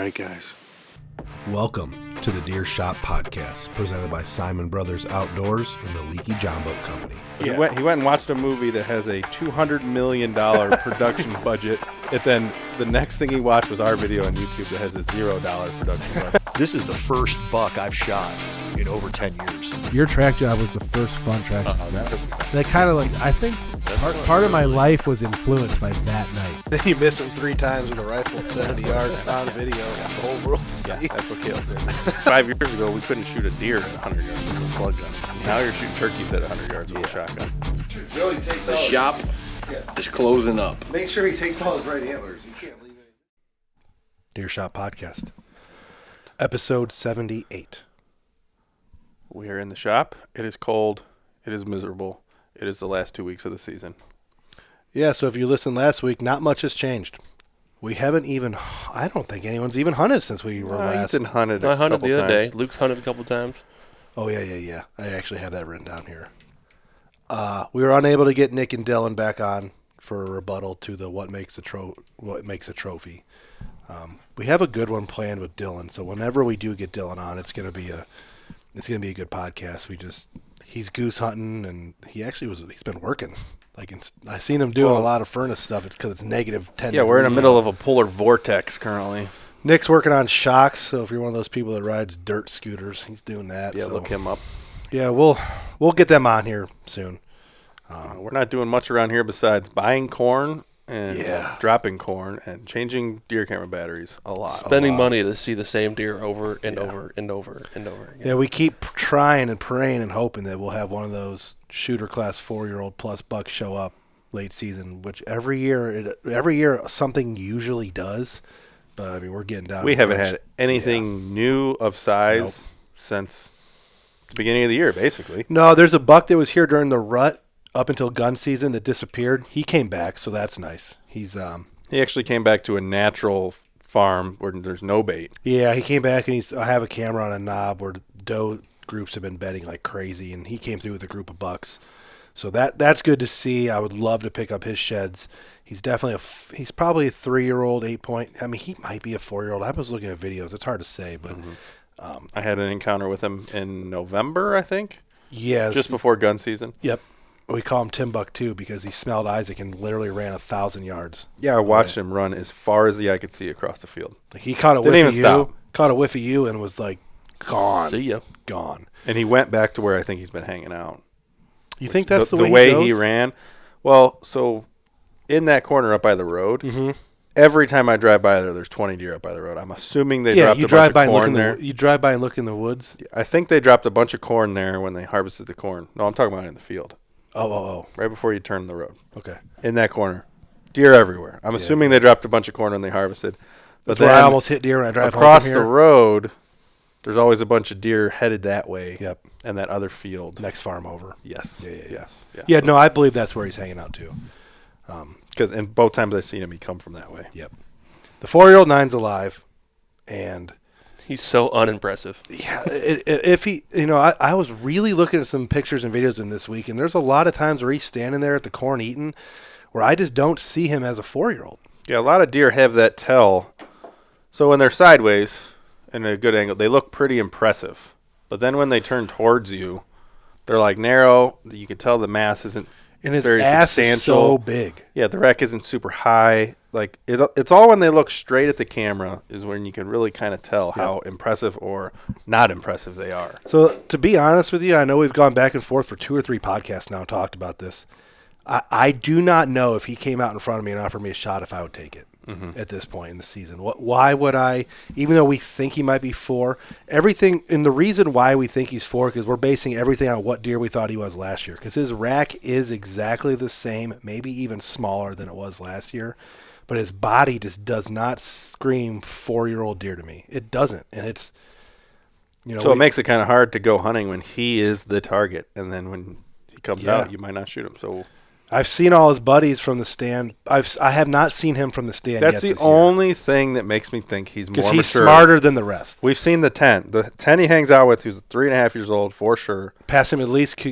right, guys. Welcome to the Deer Shop Podcast, presented by Siman Brothers Outdoors and the Leaky John Boat Company. He went and watched a movie that has a $200 million production budget, and then the next thing he watched was our video on YouTube that has a $0 production budget. This is the first buck I've shot in over 10 years. Your track job was the first fun track job. That kind of like, I think part of my life was influenced by that night. Then you miss him 3 times with a rifle at 70 yards on video for the whole world to see. Yeah, that's what Caleb did. 5 years ago, we couldn't shoot a deer at 100 yards with a slug gun. Now you're shooting turkeys at 100 yards with a shotgun. Joey takes The shop is closing up. Make sure he takes all his right antlers. You can't leave it. Deer Shop Podcast, episode 78. We are in the shop. It is cold. It is miserable. It is the last 2 weeks of the season. Yeah, so if you listened last week, not much has changed. We haven't even, I don't think anyone's even hunted since we were last. Ethan hunted I hunted couple the other times. day. Luke's hunted a couple times. Oh, yeah. I actually have that written down here. We were unable to get Nick and Dylan back on for a rebuttal to the what makes a trophy. We have a good one planned with Dylan, so whenever we do get Dylan on, it's gonna be a good podcast. He's goose hunting, and he's been working. I seen him doing a lot of furnace stuff. It's because it's negative 10. Yeah, we're in the middle of a polar vortex currently. Nick's working on shocks, so if you're one of those people that rides dirt scooters, he's doing that. Yeah, so. look him up. Yeah, we'll get them on here soon. We're not doing much around here besides buying corn and dropping corn and changing deer camera batteries a lot. Spending money to see the same deer over and over and over and over again. Yeah, we keep trying and praying and hoping that we'll have one of those shooter class 4-year-old plus bucks show up late season, which every year something usually does. But I mean, we're getting down. We haven't had anything new of size since the beginning of the year, basically. No, there's a buck that was here during the rut up until gun season that disappeared. He came back, so that's nice. He actually came back to a natural farm where there's no bait. Yeah, he came back, and I have a camera on a knob where doe groups have been bedding like crazy, and he came through with a group of bucks. So that's good to see. I would love to pick up his sheds. He's definitely he's probably a 3-year-old 8-point. I mean, he might be a 4-year-old. I was looking at videos. It's hard to say, but I had an encounter with him in November, I think. Yeah, just before gun season. Yep. We call him Timbuktu because he smelled Isaac and literally ran 1,000 yards. Yeah, I watched him run as far as the eye could see across the field. He caught a whiff of you and was like, gone. See ya. Gone. And he went back to where I think he's been hanging out. You think that's the way he he ran? Well, so in that corner up by the road, every time I drive by there's 20 deer up by the road. I'm assuming they dropped a bunch of corn there. You drive by and look in the woods? I think they dropped a bunch of corn there when they harvested the corn. No, I'm talking about in the field. Oh. Right before you turn the road. Okay. In that corner. Deer everywhere. I'm assuming they dropped a bunch of corn when they harvested. That's where I almost hit deer when I drive across the road. There's always a bunch of deer headed that way. Yep. And that other field. Next farm over. Yes. Yes. Yeah, no, I believe that's where he's hanging out too. Because in both times I've seen him, he come from that way. Yep. The 4-year-old 9's alive, and he's so unimpressive. Yeah, if he, I was really looking at some pictures and videos of him this week, and there's a lot of times where he's standing there at the corn eating, where I just don't see him as a 4-year-old. Yeah, a lot of deer have that tell. So when they're sideways in a good angle, they look pretty impressive. But then when they turn towards you, they're like narrow. You can tell the mass isn't and his very ass substantial. Is so big. Yeah, the rack isn't super high. Like it's all when they look straight at the camera is when you can really kind of tell how impressive or not impressive they are. So to be honest with you, I know we've gone back and forth for 2 or 3 podcasts now and talked about this. I do not know if he came out in front of me and offered me a shot if I would take it at this point in the season. Why would I, even though we think he might be 4, everything, and the reason why we think he's 4 because we're basing everything on what deer we thought he was last year because his rack is exactly the same, maybe even smaller than it was last year, but his body just does not scream 4-year-old deer to me. It doesn't, and it's, so it makes it kind of hard to go hunting when he is the target, and then when he comes out, you might not shoot him, so... I've seen all his buddies from the stand. I have not seen him from the stand yet. That's the only thing that makes me think he's more mature. Because he's smarter than the rest. We've seen the 10. The 10 he hangs out with, who's 3.5 years old, for sure. Passed him at least,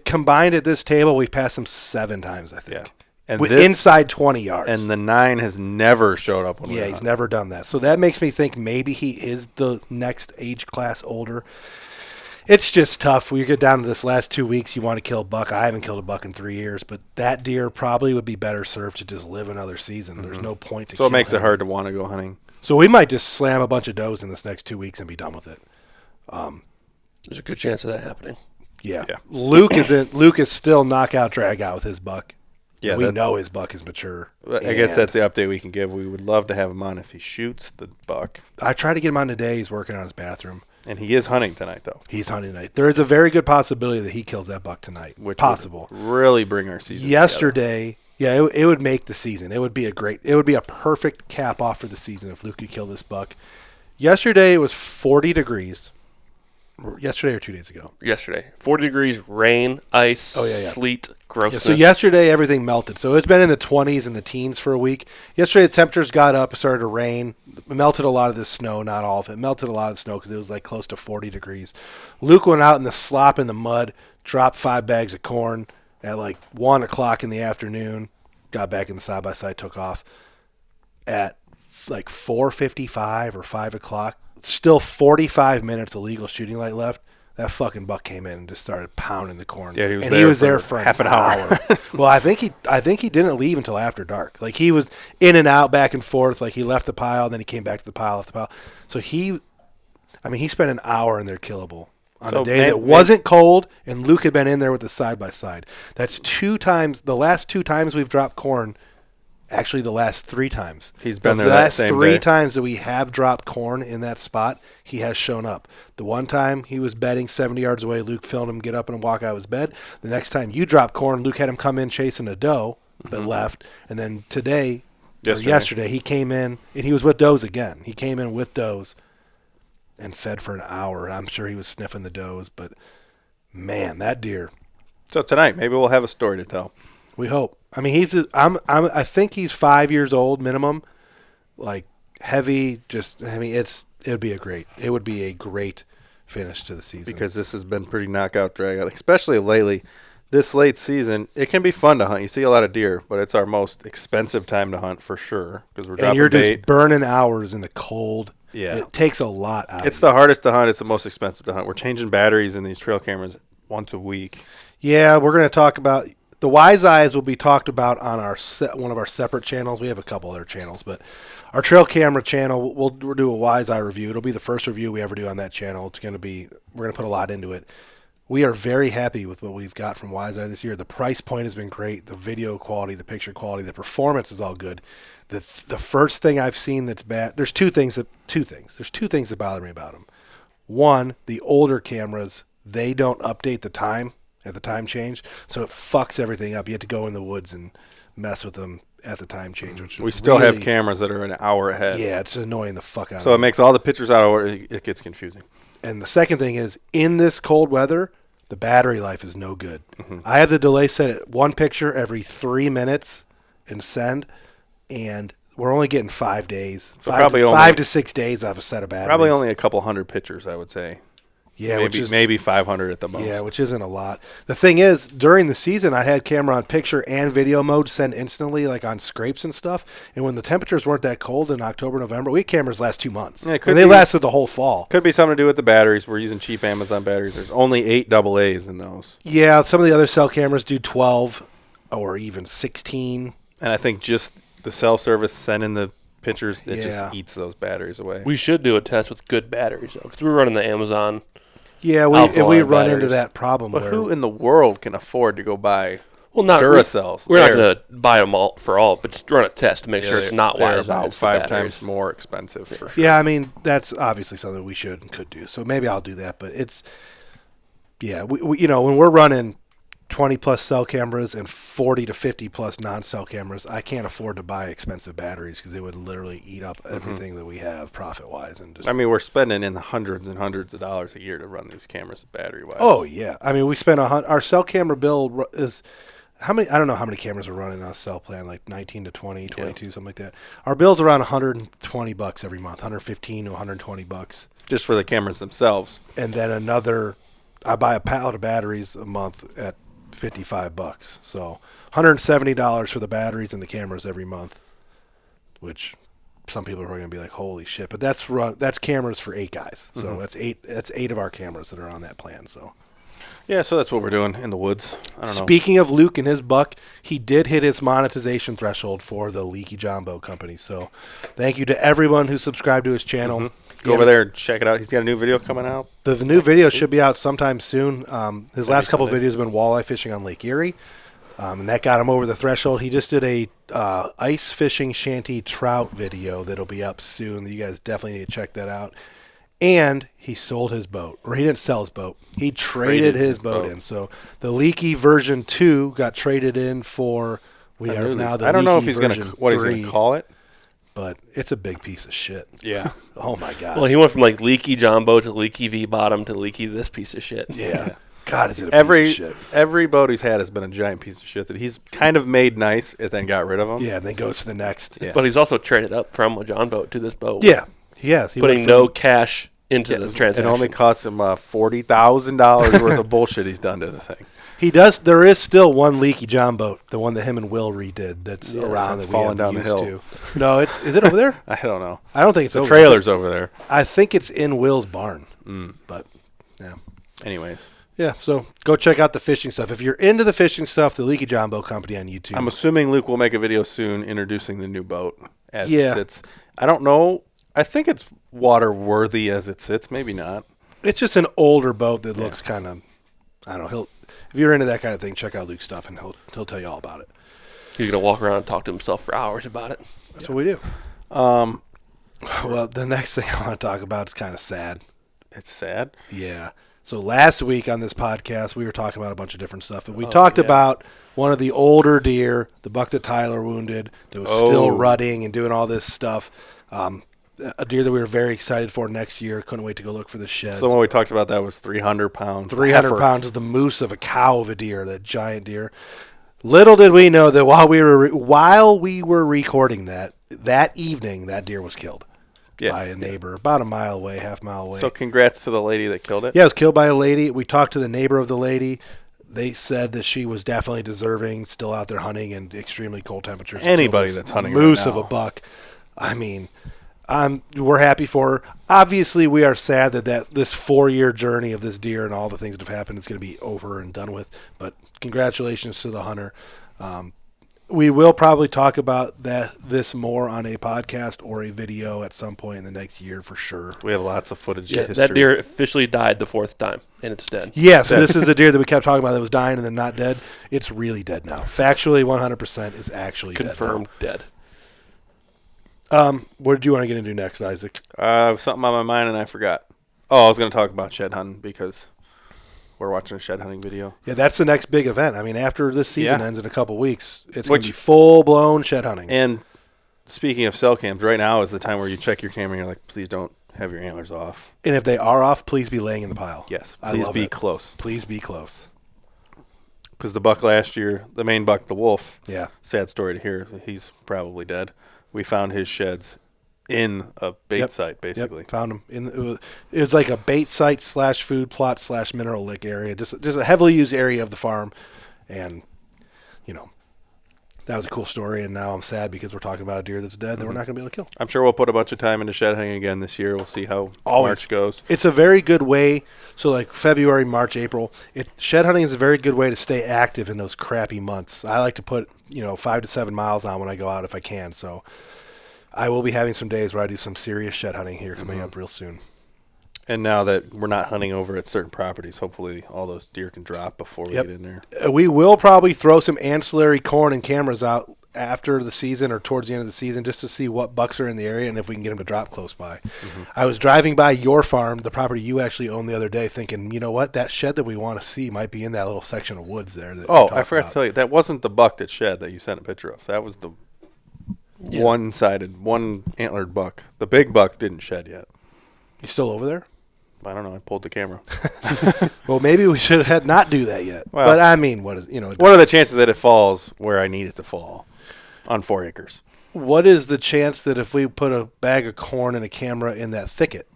combined at this table, we've passed him 7 times, I think. Yeah. And inside 20 yards. And the 9 has never showed up. Yeah, he's never done that. So that makes me think maybe he is the next age class older. It's just tough. We get down to this last 2 weeks, you want to kill a buck. I haven't killed a buck in 3 years, but that deer probably would be better served to just live another season. There's no point to So it makes him. it hard to want to go hunting. So we might just slam a bunch of does in this next 2 weeks and be done with it. There's a good chance of that happening. Yeah. Luke is still knockout drag out with his buck. Yeah, we know his buck is mature. I guess that's the update we can give. We would love to have him on if he shoots the buck. I tried to get him on today. He's working on his bathroom. And he is hunting tonight, though. He's hunting tonight. There is a very good possibility that he kills that buck tonight. Which possible. Would really bring our season Yesterday, together. It would make the season. It would be a perfect cap off for the season if Luke could kill this buck. Yesterday it was 40 degrees. Yesterday or 2 days ago? Yesterday. 40 degrees, rain, ice, sleet, grossness. So yesterday everything melted. So it's been in the 20s and the teens for a week. Yesterday the temperatures got up, it started to rain. It melted a lot of the snow, not all of it. It melted a lot of the snow because it was like close to 40 degrees. Luke went out in the slop in the mud, dropped 5 bags of corn at like 1 o'clock in the afternoon, got back in the side-by-side, took off. At like 4:55 or 5 o'clock, still 45 minutes of legal shooting light left. That fucking buck came in and just started pounding the corn. Yeah, he was there for half an hour. Well, I think he didn't leave until after dark. Like he was in and out, back and forth. Like he left the pile, then he came back to the pile, left the pile. So he spent an hour in there killable on a day that wasn't cold, and Luke had been in there with the side by side. That's 2 times. The last 2 times we've dropped corn. Actually, the last 3 times. He's been there that same day. The last 3 times that we have dropped corn in that spot, he has shown up. The one time he was bedding 70 yards away, Luke filmed him get up and walk out of his bed. The next time you dropped corn, Luke had him come in chasing a doe, but left. And then yesterday, he came in, and he was with does again. He came in with does and fed for an hour. I'm sure he was sniffing the does, but man, that deer. So tonight, maybe we'll have a story to tell. We hope. I mean, I think he's 5 years old minimum, like heavy. It would be a great finish to the season because this has been pretty knockout drag out, especially lately. This late season, it can be fun to hunt. You see a lot of deer, but it's our most expensive time to hunt for sure because we're dropping bait. Just burning hours in the cold. Yeah, it takes a lot out. It's the hardest to hunt. It's the most expensive to hunt. We're changing batteries in these trail cameras once a week. Yeah, we're going to talk about. The Wise Eyes will be talked about on one of our separate channels. We have a couple other channels, but our trail camera channel, we'll do a Wise Eye review. It'll be the first review we ever do on that channel. We're going to put a lot into it. We are very happy with what we've got from Wise Eye this year. The price point has been great. The video quality, the picture quality, the performance is all good. The first thing I've seen that's bad, there's two things that bother me about them. One, the older cameras, they don't update the time at the time change, so it fucks everything up. You have to go in the woods and mess with them at the time change. Which we still have cameras that are an hour ahead. Yeah, it's annoying the fuck out of me. So it makes all the pictures out of order. It gets confusing. And the second thing is, in this cold weather, the battery life is no good. I have the delay set at 1 picture every 3 minutes and send, and we're only getting 5 days. So 5 to 6 days out of a set of batteries. Probably only a couple hundred pictures, I would say. Yeah, maybe 500 at the most. Yeah, which isn't a lot. The thing is, during the season, I had camera on picture and video mode send instantly, like on scrapes and stuff. And when the temperatures weren't that cold in October, November, we had cameras last 2 months. Yeah, they lasted the whole fall. Could be something to do with the batteries. We're using cheap Amazon batteries. There's only 8 AA's in those. Yeah, some of the other cell cameras do 12 or even 16. And I think just the cell service sending the pictures, it just eats those batteries away. We should do a test with good batteries, though, because we're running the Amazon. Yeah, we run into that problem. But who in the world can afford to go buy not Duracells? We're not going to buy them all for all, but just run a test to make sure it's not wires. They're about 5 times more expensive. For sure. Yeah, I mean, that's obviously something we should and could do. So maybe I'll do that. But it's, we when we're running 20-plus cell cameras and 40 to 50-plus non-cell cameras, I can't afford to buy expensive batteries because it would literally eat up everything that we have profit-wise. We're spending in the hundreds and hundreds of dollars a year to run these cameras battery-wise. Oh, yeah. I mean, we spend our cell camera bill is how many? I don't know how many cameras we're running on a cell plan, like 19 to 20, 22, something like that. Our bill's around $120 every month, $115 to $120. Just for the cameras themselves. And then I buy a pallet of batteries a month at $55. So $170 for the batteries and the cameras every month, which some people are going to be like, holy shit. But that's cameras for 8 guys. So that's eight of our cameras that are on that plan. So Yeah, so that's what we're doing in the woods. I don't know. speaking of Luke and his buck, he did hit his monetization threshold for the Leaky John Bow Company. So thank you to everyone who subscribed to his channel. Go over there and check it out. He's got a new video coming out. The new video should be out sometime soon. His last couple Sunday. videos have been walleye fishing on Lake Erie, and that got him over the threshold. He just did a ice fishing shanty trout video that'll be up soon. You guys definitely need to check that out. And he sold his boat, or he didn't sell his boat. He traded his boat in. So the Leaky version 2 got traded in for. We are now the I don't know if Leaky he's gonna version what he's 3, gonna call it. but it's a big piece of shit. Yeah. Oh my god. Well, he went from like Leaky John Bow to Leaky V Bottom to Leaky this piece of shit. yeah. God, is it a piece Every of shit? every boat he's had has been a giant piece of shit that he's kind of made nice and then got rid of them. Yeah, and then goes to the next. Yeah. But he's also traded up from a John boat to this boat. Yeah, he has. He Putting went no cash into the It transaction. only cost him $40,000 worth of bullshit he's done to the thing. He does. There is still one Leaky John boat, the one that him and Will redid. That's around that's that falling we down the used hill. to. No, is it over there? I don't know. I don't think it's The over trailer's over there. there. I think it's in Will's barn. But yeah, Anyways, yeah. So go check out the fishing stuff if you're into the fishing stuff. The Leaky John Bow Company on YouTube. I'm assuming Luke will make a video soon introducing the new boat as Yeah. it sits. I don't know. I think it's water worthy as it sits. Maybe not. It's just an older boat that looks kind of. I don't know. If you're into that kind of thing, check out Luke's stuff and he'll tell you all about it. He's going to walk around and talk to himself for hours about it. That's what we do. Well, the next thing I want to talk about is kind of sad. It's sad. Yeah. So last week on this podcast, we were talking about a bunch of different stuff. But we talked about one of the older deer, the buck that Tyler wounded, that was still rutting and doing all this stuff. A deer that we were very excited for next year. Couldn't wait to go look for the sheds. So when we talked about that was 300 pounds. 300 heifer. pounds is the moose of a cow of a deer, that giant deer. Little did we know that while we were recording that evening, that deer was killed by a neighbor about a mile away, half mile away. So congrats to the lady that killed it. Yeah, it was killed by a lady. We talked to the neighbor of the lady. They said that she was definitely deserving, still out there hunting in extremely cold temperatures. Anybody Killed this that's hunting moose right of now. a buck. I mean, we're happy for her. Obviously, we are sad that this 4-year journey of this deer and all the things that have happened is going to be over and done with. But congratulations to the hunter. We will probably talk about this more on a podcast or a video at some point in the next year for sure. We have lots of footage. Yeah, history. that deer officially died the 4th time, and it's dead. Yeah, so this is a deer that we kept talking about that was dying and then not dead. It's really dead now. Factually, 100% is actually Confirmed dead. What did you want to get into next, Isaac? Something on my mind and I forgot. Oh, I was going to talk about shed hunting because we're watching a shed hunting video. Yeah, that's the next big event. I mean, after this season Yeah. ends in a couple weeks, it's going to be full-blown shed hunting. And speaking of cell cams, right now is the time where you check your camera and you're like, please don't have your antlers off. And if they are off, please be laying in the pile. Yes, I please love be it. close. Please be close. Because the buck last year, the main buck, the wolf, Yeah. sad story to hear, he's probably dead. We found his sheds in a bait site, basically. Yep, found them. It was like a bait site / food plot / mineral lick area, just a heavily used area of the farm. And, that was a cool story. And now I'm sad because we're talking about a deer that's dead that we're not going to be able to kill. I'm sure we'll put a bunch of time into shed hunting again this year. We'll see how March goes. It's a very good way. So like February, March, April, shed hunting is a very good way to stay active in those crappy months. I like to put 5 to 7 miles on when I go out if I can. So I will be having some days where I do some serious shed hunting here coming up real soon. And now that we're not hunting over at certain properties, hopefully all those deer can drop before we get in there. We will probably throw some ancillary corn and cameras out after the season or towards the end of the season just to see what bucks are in the area and if we can get them to drop close by. I was driving by your farm, the property you actually owned the other day, thinking, you know what, that shed that we want to see might be in that little section of woods there. Oh, I forgot to tell you, that wasn't the buck that shed that you sent a picture of. That was the one-sided, one antlered buck. The big buck didn't shed yet. You still over there? I don't know. I pulled the camera. Well, maybe we should have not do that yet. Well, but I mean, what are the chances that it falls where I need it to fall on 4 acres? What is the chance that if we put a bag of corn and a camera in that thicket,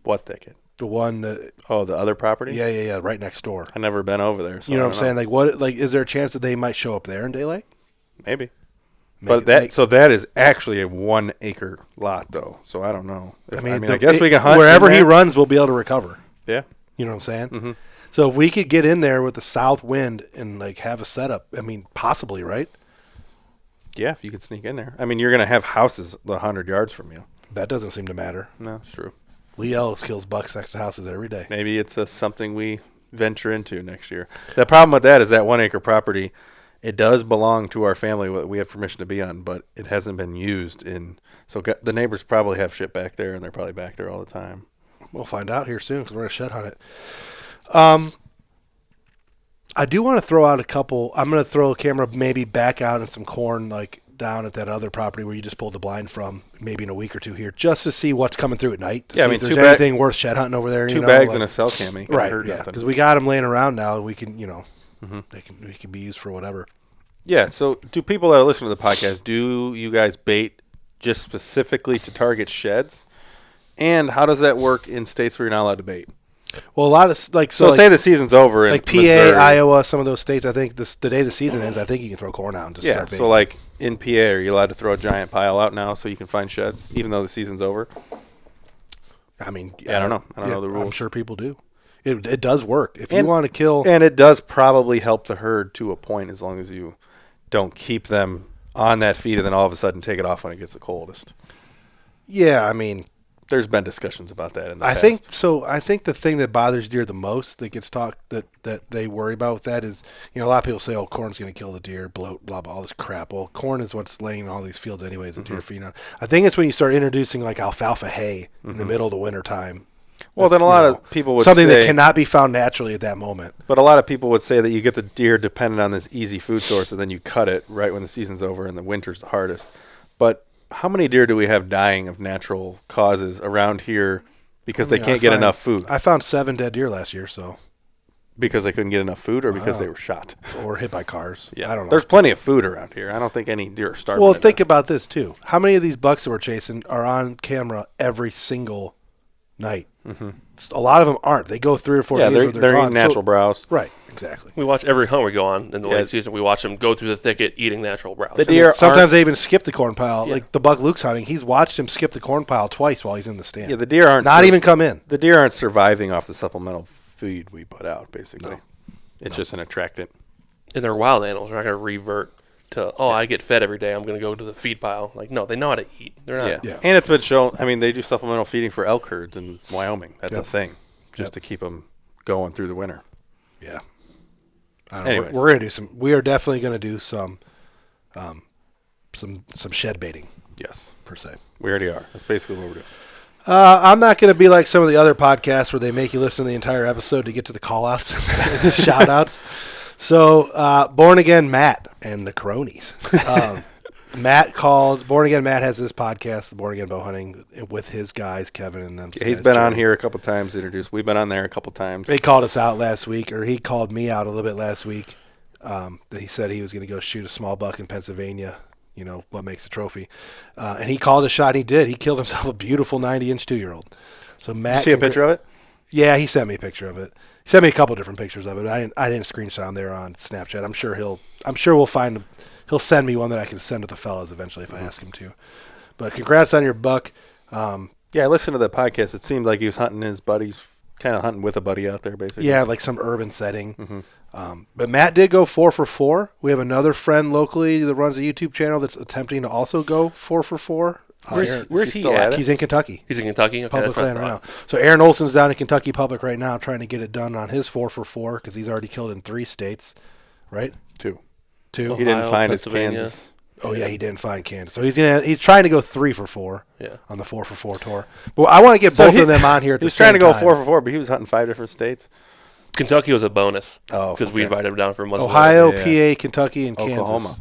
What thicket? The one that, Oh, the other property? yeah, right next door. I've never been over there. So You know I what I'm don't saying? Like, is there a chance that they might show up there in daylight? Maybe. Make- But make- so that is actually a 1 acre lot, though. So I don't know. I mean, I guess we can hunt wherever in he there. runs. We'll be able to recover. Yeah. You know what I'm saying? Mm-hmm. So if we could get in there with the south wind and like have a setup, I mean, possibly, right? Yeah, if you could sneak in there. I mean, you're going to have houses 100 yards from you. That doesn't seem to matter. No, it's true. Lee Ellis kills bucks next to houses every day. Maybe it's something we venture into next year. The problem with that is that 1 acre property, it does belong to our family. We have permission to be on, but it hasn't been used in. So the neighbors probably have shit back there, and they're probably back there all the time. We'll find out here soon because we're going to shed hunt it. I do want to throw out a couple. I'm going to throw a camera maybe back out in some corn, like down at that other property where you just pulled the blind from, maybe in a week or two here, just to see what's coming through at night. To Yeah, I see mean, if there's two anything worth shed hunting over there. Two bags and a cell cam. You can't right, hurt yeah, nothing. because we got them laying around now. And we can, they can be used for whatever. Yeah, so do people that are listening to the podcast, do you guys bait just specifically to target sheds? And how does that work in states where you're not allowed to bait? Well, a lot of like So say the season's over in like PA, Missouri. Iowa, some of those states. I think the day the season ends, I think you can throw corn out and just Yeah, start baiting. so like in PA, are you allowed to throw a giant pile out now so you can find sheds, even though the season's over? I mean, Yeah, I don't know. I don't know the rules. I'm sure people do. It does work if you want to kill. And it does probably help the herd to a point as long as you don't keep them on that feed and then all of a sudden take it off when it gets the coldest. Yeah, I mean, There's been discussions about that in the I past. think so. I think the thing that bothers deer the most that gets talked that they worry about with that is, a lot of people say, "Oh, corn's going to kill the deer," bloat, blah blah, all this crap. Well, corn is what's laying in all these fields anyways. The deer feed on. I think it's when you start introducing like alfalfa hay in the middle of the winter time. Well, then a lot of people would something say, that cannot be found naturally at that moment. but a lot of people would say that you get the deer dependent on this easy food source, and then you cut it right when the season's over and the winter's the hardest. But how many deer do we have dying of natural causes around here because they can't get enough food? I found 7 dead deer last year, so Because they couldn't get enough food, or because they were shot? or hit by cars. Yeah, I don't know. There's plenty of food around here. I don't think any deer are starving. Well, to think death. about this too. How many of these bucks that we're chasing are on camera every single night? Mm-hmm. A lot of them aren't. They go 3 or 4 days where they're gone. eating natural browse. Right, exactly. We watch every hunt we go on in the Yeah. late season. We watch them go through the thicket eating natural browse. The deer Sometimes they even skip the corn pile. Yeah. Like the buck Luke's hunting, he's watched him skip the corn pile twice while he's in the stand. Yeah, the deer aren't not even come in. The deer aren't surviving off the supplemental feed we put out. Basically, No. it's just an attractant. And they're wild animals. They're not going to revert to, I get fed every day. I'm going to go to the feed pile. Like, no, they know how to eat. They're not. Yeah. And it's been shown. I mean, they do supplemental feeding for elk herds in Wyoming. That's Yep. a thing, just to keep them going through the winter. Yeah. I don't know. Anyways. We're gonna do some. We are definitely gonna do some shed baiting Yes, per se. we already are. That's basically what we're doing. I'm not going to be like some of the other podcasts where they make you listen to the entire episode to get to the call-outs and the shout-outs. So, Born Again Matt and the Cronies. Matt called. Born Again Matt has this podcast, the Born Again Bow Hunting, with his guys, Kevin and them. Yeah, he's been on here a couple times introduced. We've been on there a couple times. They called us out last week, or he called me out a little bit last week. That he said he was going to go shoot a small buck in Pennsylvania. What makes a trophy. And he called a shot. He did. He killed himself a beautiful 90-inch 2-year-old. So Matt, You see a picture of it? Yeah, he sent me a picture of it. He sent me a couple different pictures of it. I didn't screenshot them there on Snapchat. I'm sure we'll find. He'll send me one that I can send to the fellas eventually if I ask him to. But congrats on your buck. Yeah, I listened to the podcast. It seemed like he was hunting his buddies, kind of hunting with a buddy out there, basically. Yeah, like some urban setting. But Matt did go 4 for 4. We have another friend locally that runs a YouTube channel that's attempting to also go 4 for 4. Where's he still at? at it? He's in Kentucky. He's in Kentucky? Okay, Public that's what I land right now. thought. So Aaron Olson's down in Kentucky Public right now trying to get it done on his 4 for 4 because he's already killed in 3 states, right? 2. 2. He didn't Ohio, find his Pennsylvania. Kansas. Oh yeah, he didn't find Kansas. So he's trying to go 3 for 4 Yeah. on the 4 for 4 tour. But I want to get both of them on here at the He's same trying to go time. 4 for 4, but he was hunting 5 different states. Kentucky was a bonus. Oh, Because we okay. invited him down for a month. Ohio, Yeah. PA, Kentucky, and Oklahoma. Kansas.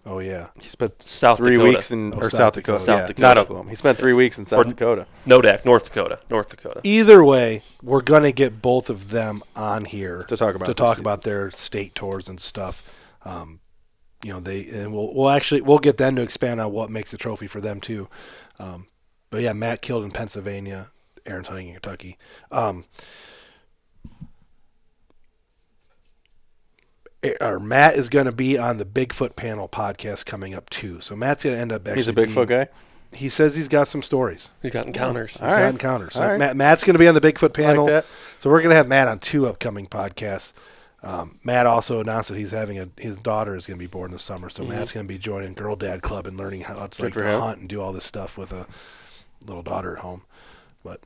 Oh yeah. He spent South 3 Dakota. weeks in Oh, or South South Dakota. Dakota. South Yeah, Dakota. not Oklahoma. He spent 3 weeks in South Dakota. Nodak, North Dakota. North Dakota. Either way, we're gonna get both of them on here To talk about their their state tours and stuff. We'll get them to expand on what makes a trophy for them too. But yeah, Matt killed in Pennsylvania. Aaron's hunting in Kentucky. Matt is going to be on the Bigfoot panel podcast coming up too. So Matt's going to end up actually. He's a Bigfoot guy. He says he's got some stories. He's got encounters. He's got encounters. So All right. Matt's going to be on the Bigfoot panel. Like that. So we're going to have Matt on 2 upcoming podcasts. Matt also announced that he's having his daughter is going to be born this summer. So Matt's going to be joining Girl Dad Club and learning how it's like for to him. hunt and do all this stuff with a little daughter at home. But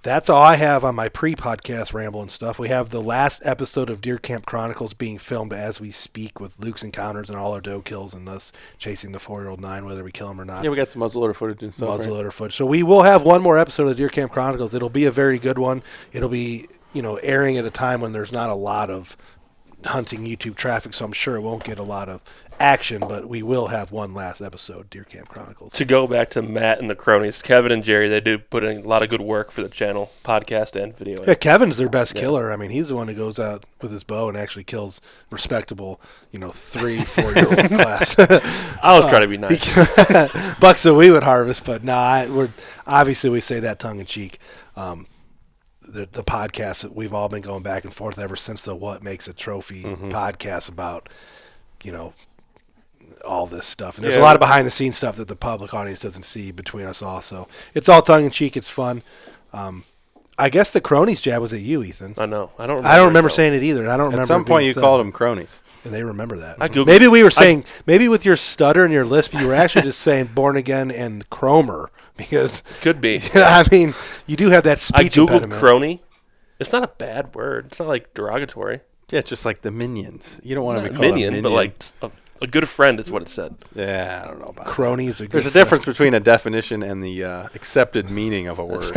that's all I have on my pre-podcast ramble and stuff. We have the last episode of Deer Camp Chronicles being filmed as we speak with Luke's encounters and all our doe kills and us chasing the 4-year-old 9, whether we kill him or not. Yeah, we got some muzzleloader footage and stuff. Muzzleloader footage. So we will have one more episode of the Deer Camp Chronicles. It'll be a very good one. It'll be, airing at a time when there's not a lot of hunting YouTube traffic, so I'm sure it won't get a lot of action, but we will have one last episode, Deer Camp Chronicles. To go back to Matt and the cronies, Kevin and Jerry, they do put in a lot of good work for the channel, podcast and video. Yeah, Kevin's their best killer. I mean, he's the one who goes out with his bow and actually kills respectable, 3-4-year-old class. I was trying to be nice. Bucks that we would harvest, but we're obviously we say that tongue in cheek. The podcast that we've all been going back and forth ever since the What Makes a Trophy podcast about, all this stuff. And there's a lot of behind the scenes stuff that the public audience doesn't see between us all. So it's all tongue in cheek. It's fun. I guess the cronies jab was at you, Ethan. I know. I don't remember saying it either. And I don't remember. At some point, you called them cronies. And they remember that. I Googled maybe we were saying, maybe with your stutter and your lisp, you were actually just saying Born Again and Cromer. Because Could be. I mean, you do have that speech I Googled impediment. crony. It's not a bad word. It's not like derogatory. Yeah, it's just like the minions. You don't want to Not be called minion, a minion. but like a good friend is what it said. Yeah, I don't know about Cronies. that. There's a difference between a definition and the accepted meaning of a word.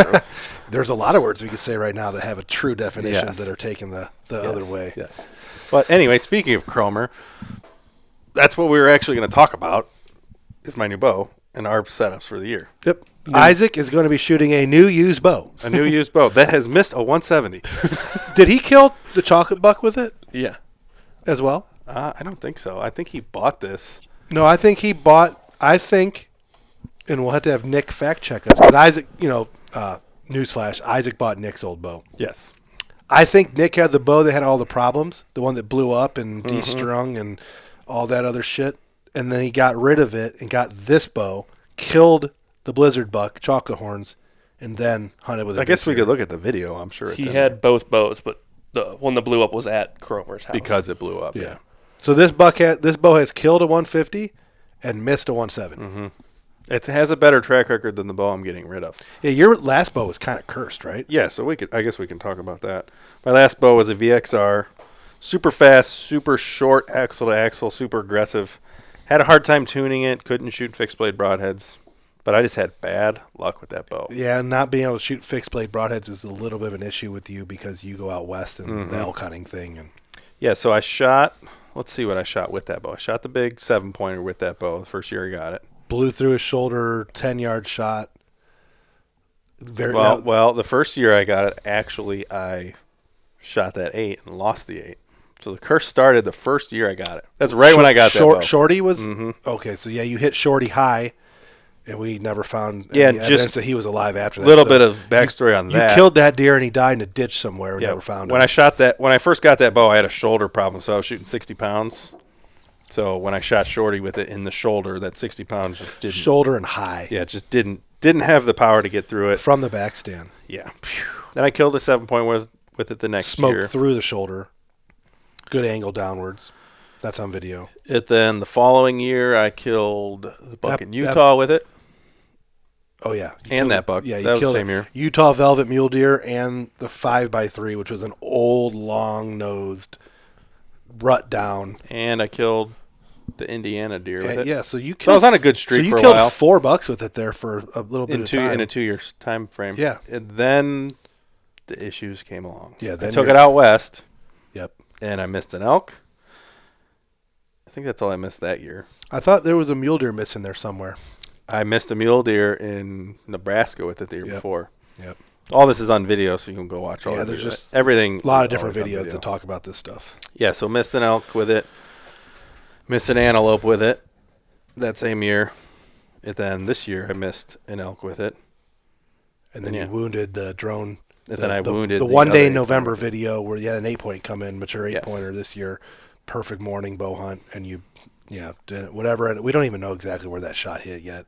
There's a lot of words we could say right now that have a true definition Yes. that are taken the other way. Yes. But anyway, speaking of Cromer, that's what we were actually going to talk about, is my new bow and our setups for the year. Yep. Isaac is going to be shooting a new used bow. A new used bow that has missed a 170. Did he kill the chocolate buck with it Yeah. as well? I don't think so. I think he bought this. No, I think he bought. And we'll have to have Nick fact check us because Isaac. Newsflash: Isaac bought Nick's old bow. Yes. I think Nick had the bow that had all the problems, the one that blew up and destrung and all that other shit. And then he got rid of it and got this bow, killed the blizzard buck, chocolate horns, and then hunted with it. I guess we could look at the video. I'm sure it's He in had both bows, but the one that blew up was at Cromer's house. there because it blew up. Yeah. So this bow has killed a 150 and missed a 170. It has a better track record than the bow I'm getting rid of. Yeah, your last bow was kind of cursed, right? Yeah, so I guess we can talk about that. My last bow was a VXR, super fast, super short axle to axle, super aggressive. Had a hard time tuning it, couldn't shoot fixed blade broadheads, but I just had bad luck with that bow. Yeah, not being able to shoot fixed blade broadheads is a little bit of an issue with you because you go out west and the elk hunting thing. And Yeah, so I shot, let's see what I shot with that bow. I shot the big 7-pointer with that bow the first year I got it. blew through his shoulder, 10-yard shot. Well, the first year I got it, actually I shot that 8 and lost the 8. So the curse started the first year I got it. That's right when I got that bow. Shorty was okay. So yeah, you hit Shorty high, and we never found any evidence just that he was alive after that. Little So bit of backstory on that. You killed that deer, and he died in a ditch somewhere. We never found him. When I first got that bow, I had a shoulder problem, so I was shooting 60 pounds. So when I shot Shorty with it in the shoulder, that 60 pounds just didn't. Shoulder and high. Yeah, it just didn't have the power to get through it. From the back stand. Yeah. Then I killed a 7-point with it the next year. Smoked through the shoulder. Good angle downwards. That's on video. Then the following year, I killed the buck in Utah with it. Oh, yeah. And that buck. Yeah, you that was killed the same year. Utah velvet mule deer and the 5x3, which was an old, long-nosed rut down. And I killed the Indiana deer with it. Yeah, so you killed. So I was on a good streak for a So you while. killed 4 bucks with it there for a little bit in of time. In a 2-year time frame. Yeah. And then the issues came along. Yeah, I then took it out west. Yep. And I missed an elk. I think that's all I missed that year. I thought there was a mule deer missing there somewhere. I missed a mule deer in Nebraska with it the year before. Yep. All this is on video, so you can go watch all Yeah, of there's just everything. A lot of different always on videos video. that talk about this stuff. Yeah, so missed an elk with it. Missed an antelope with it that same year. And then this year I missed an elk with it. and then Yeah. you wounded the drone. And then I wounded the the 1 day other November 8-pointer. video where you had an 8-point come in, mature Yes. 8-pointer this year, perfect morning bow hunt, and you did whatever. And we don't even know exactly where that shot hit yet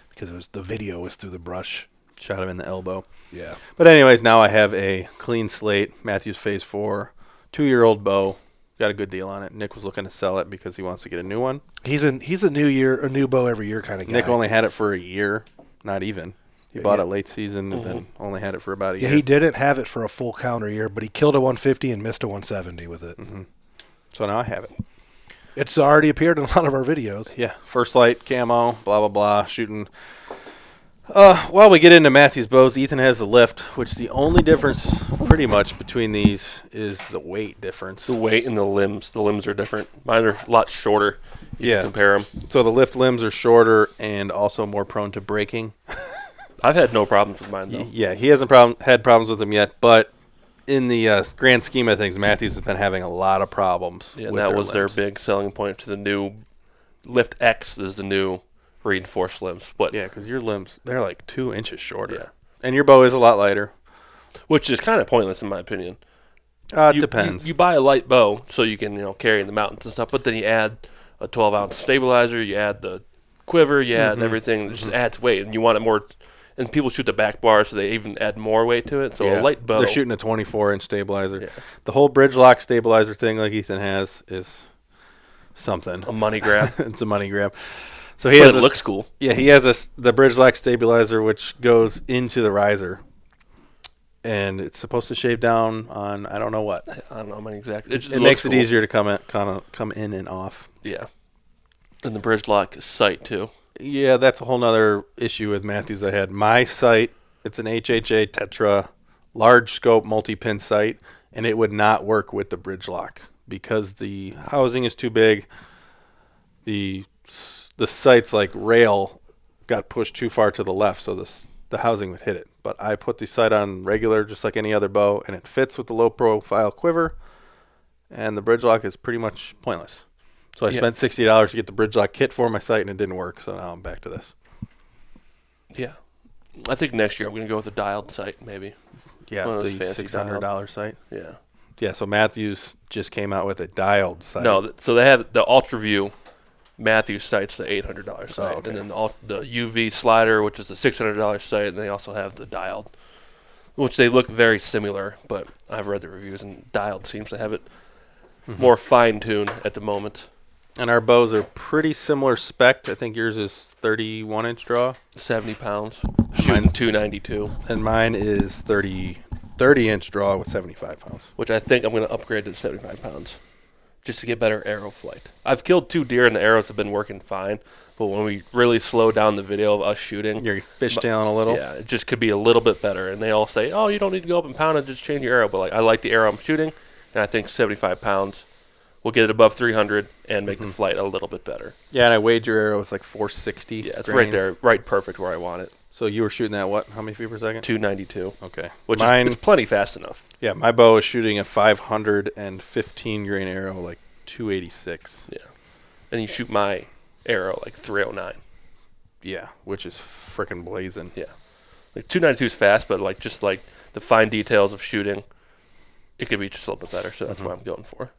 because the video was through the brush. Shot him in the elbow. Yeah. But anyways, now I have a clean slate, Matthews Phase 4, 2-year-old bow. Got a good deal on it. Nick was looking to sell it because he wants to get a new one. He's a new bow every year kind of guy. Nick only had it for a year, not even. He bought it late season and then only had it for about a year. Yeah, he didn't have it for a full counter year, but he killed a 150 and missed a 170 with it. So now I have it. It's already appeared in a lot of our videos. Yeah, first light, camo, blah, blah, blah, shooting. While we get into Matthews bows, Ethan has the lift, which the only difference pretty much between these is the weight difference. The weight and the limbs. The limbs are different. Mine are a lot shorter. You can compare them. So the lift limbs are shorter and also more prone to breaking. I've had no problems with mine, though. Yeah, he hasn't had problems with them yet, but in the grand scheme of things, Matthews has been having a lot of problems. Yeah, and with that their was their limbs. big selling point to the new Lift X is the new reinforced limbs. But Yeah, because your limbs, they're like 2 inches shorter. Yeah. And your bow is a lot lighter. which is kind of pointless in my opinion. It depends. You buy a light bow so you can carry in the mountains and stuff, but then you add a 12-ounce stabilizer, you add the quiver, you add everything. It just adds weight, and you want it more. And people shoot the back bar, so they even add more weight to it. So a light bow. They're shooting a 24-inch stabilizer. Yeah. The whole bridge lock stabilizer thing, like Ethan has, is something. A money grab. It's a money grab. So But it looks cool. Yeah, he has the bridge lock stabilizer, which goes into the riser, and it's supposed to shave down on I don't know what. I don't know how many exactly. It makes it easier to come in and off. Yeah. And the bridge lock is sight too. Yeah, that's a whole nother issue with Matthews. I had my sight. It's an HHA Tetra large scope multi-pin sight, and it would not work with the bridge lock because the housing is too big. The sight's like rail got pushed too far to the left, so the housing would hit it. But I put the sight on regular, just like any other bow, and it fits with the low profile quiver, and the bridge lock is pretty much pointless. So I spent $60 to get the bridge lock kit for my sight, and it didn't work. So now I'm back to this. Yeah. I think next year I'm going to go with a dialed sight, maybe. Yeah, One of the those fancy $600 sight. Yeah. Yeah, so Matthews just came out with a dialed sight. No, so they have the Ultra View Matthews sight's the $800 sight, okay. and then the UV slider, which is the $600 sight, and they also have the dialed, which they look very similar. But I've read the reviews, and dialed seems to have it more fine-tuned at the moment. And our bows are pretty similar spec. I think yours is 31-inch draw, 70 pounds, shooting Mine's- 292, and mine is 30-inch draw with 75 pounds. which I think I'm going to upgrade to 75 pounds just to get better arrow flight. I've killed 2 deer, and the arrows have been working fine, but when we really slow down the video of us shooting, You're fishtailing a little. yeah, it just could be a little bit better. And they all say, oh, you don't need to go up and pound it, just change your arrow. But like, I like the arrow I'm shooting, and I think 75 pounds will get it above 300 and make the flight a little bit better. Yeah, and I weighed your arrow. It's like 460. Yeah, it's grains. right there, right perfect where I want it. So you were shooting that, what? How many feet per second? 292, Okay. which Mine, is plenty fast enough. yeah, my bow is shooting a 515 grain arrow, like 286. Yeah. And you shoot my arrow like 309. Yeah, which is freaking blazing. Yeah. Like 292 is fast, but like just like the fine details of shooting, it could be just a little bit better. So that's what I'm going for.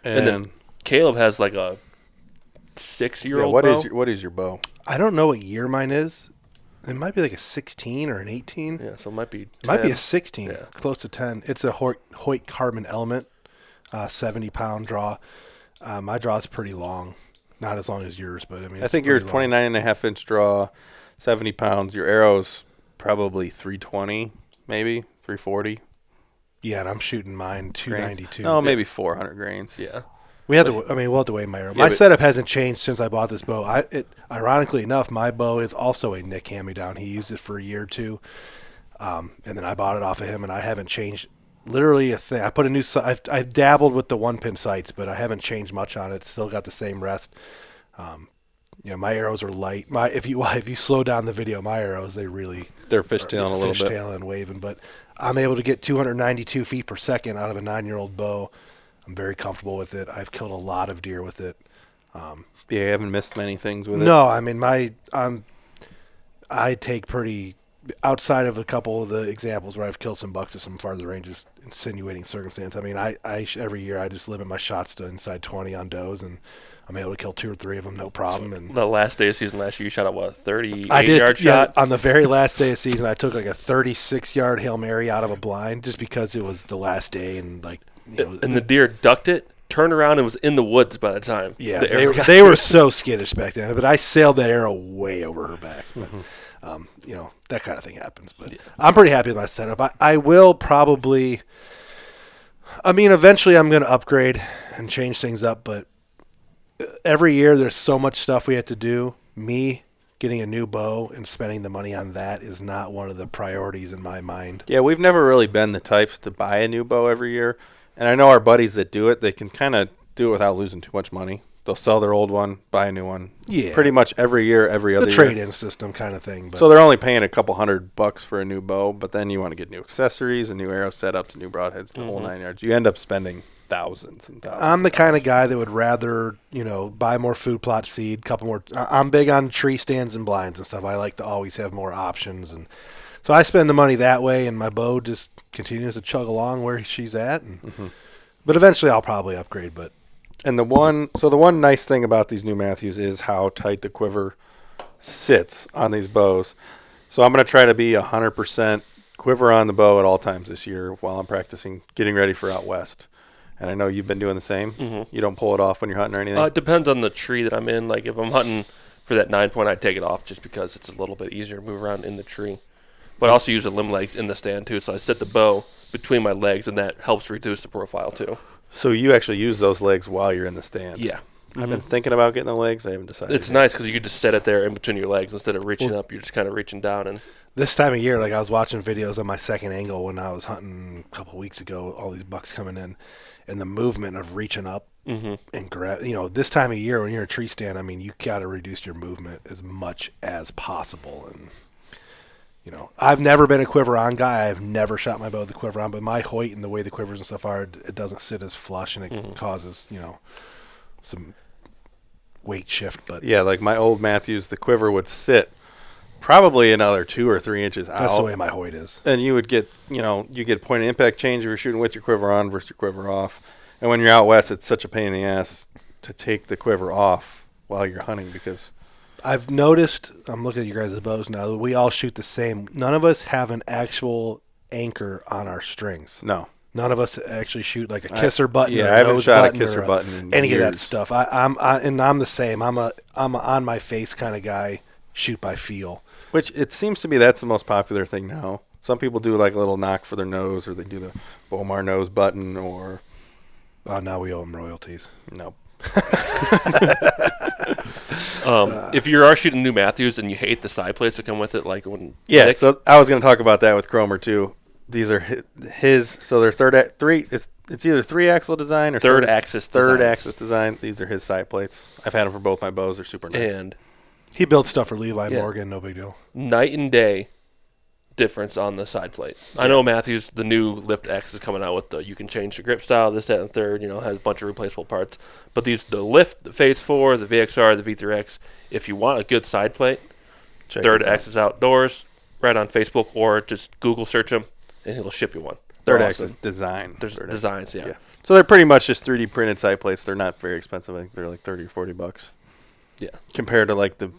And then Caleb has like a 6-year-old bow. What is your bow? I don't know what year mine is. It might be like a 16 or an 18. Yeah, so it might be 10. It might be a 16, Yeah. close to 10. It's a Hoyt Carbon Element, 70-pound draw. My draw is pretty long. Not as long as yours, but I mean, I it's think yours pretty long. 29.5-inch draw, 70 pounds. Your arrow's probably 320, maybe 340. Yeah, and I'm shooting mine 292. Oh, maybe 400 grains. Yeah. We'll have to weigh my arrow. Yeah, My but- setup hasn't changed since I bought this bow. Ironically enough, my bow is also a Nick hand-me-down. He used it for a year or two, and then I bought it off of him, and I haven't changed literally a thing. I put a new sight. I've dabbled with the one-pin sights, but I haven't changed much on it. It's still got the same rest. My arrows are light. If you slow down the video, my arrows they're fishtailing a little bit. fishtailing and waving, but I'm able to get 292 feet per second out of a 9-year-old bow. I'm very comfortable with it. I've killed a lot of deer with it. Yeah, you haven't missed many things with it. No, I mean I take pretty outside of a couple of the examples where I've killed some bucks at some farther ranges, insinuating circumstance. I mean, I every year I just limit my shots to inside 20 on does, and I'm able to kill 2 or 3 of them, no problem. And The last day of season last year, you shot a 38 I did, yard shot? on the very last day of season, I took like a 36-yard Hail Mary out of a blind just because it was the last day, and like, And the deer ducked it, turned around, and was in the woods by the time. yeah, the arrow got they to were it. so skittish back then. But I sailed that arrow way over her back. But, that kind of thing happens. But I'm pretty happy with my setup. I will probably. I mean, eventually I'm going to upgrade and change things up, but every year there's so much stuff we have to do. Me getting a new bow and spending the money on that is not one of the priorities in my mind. Yeah, we've never really been the types to buy a new bow every year. And I know our buddies that do it, they can kind of do it without losing too much money. They'll sell their old one, buy a new one. Yeah. Pretty much every year, every other The year. trade-in system kind of thing. But So they're only paying a couple $100 for a new bow, but then you want to get new accessories, a new arrow setups, new broadheads, the whole 9 yards. You end up spending thousands and thousands. I'm the kind of guy that would rather, buy more food plot seed, couple more. I'm big on tree stands and blinds and stuff. I like to always have more options, and so I spend the money that way, and my bow just continues to chug along where she's at. And, But eventually, I'll probably upgrade. But And the one nice thing about these new Matthews is how tight the quiver sits on these bows. So I'm going to try to be 100% quiver on the bow at all times this year while I'm practicing getting ready for out west. And I know you've been doing the same. You don't pull it off when you're hunting or anything? It depends on the tree that I'm in. Like, if I'm hunting for that 9-point, I take it off just because it's a little bit easier to move around in the tree. But I also use the limb legs in the stand, too. So I set the bow between my legs, and that helps reduce the profile, too. So you actually use those legs while you're in the stand? Yeah. I've been thinking about getting the legs. I haven't decided. It's nice because you can just set it there in between your legs instead of reaching up. You're just kind of reaching down. And this time of year, like I was watching videos on my second angle when I was hunting a couple weeks ago, all these bucks coming in, and the movement of reaching up and grab. This time of year when you're in a tree stand, I mean, you got to reduce your movement as much as possible. And I've never been a quiver on guy. I've never shot my bow with the quiver on, but my Hoyt and the way the quivers and stuff are, it doesn't sit as flush, and it causes some weight shift. But Yeah, like my old Matthews, the quiver would sit probably another 2 or 3 inches out. that's the way my Hoyt is. And you would get, you get point of impact change if you're shooting with your quiver on versus your quiver off. And when you're out west, it's such a pain in the ass to take the quiver off while you're hunting because I've noticed, I'm looking at you guys' bows now, we all shoot the same. None of us have an actual anchor on our strings. no. None of us actually shoot like a kisser button. yeah, or a I haven't nose shot a button kisser or button in any of that years. stuff. I'm the same. I'm a on my face kind of guy. Shoot by feel. Which it seems to be that's the most popular thing now. Some people do like a little knock for their nose, or they do the Bomar nose button, or Now we owe them royalties. nope. if you are shooting new Matthews and you hate the side plates that come with it, like when Yeah, Nick- so I was going to talk about that with Cromer too. These are his so they're three. It's either 3-axle design or third axis designs. axis design. These are his side plates. I've had them for both my bows. They're super nice. and He built stuff for Levi Yeah. Morgan. No big deal. night and day difference on the side plate. I know Matthews, the new Lift X is coming out with the you can change the grip style, this, that, and third. Has a bunch of replaceable parts. But the Lift, the Phase 4, the VXR, the V3X. If you want a good side plate, Check Third this out. Axis Outdoors, right on Facebook, or just Google search them, and he'll ship you one. Third They're axis awesome. design. There's Third designs, yeah. Yeah. So they're pretty much just 3D printed side plates. They're not very expensive. I think they're like $30 or $40. Yeah. Compared to like the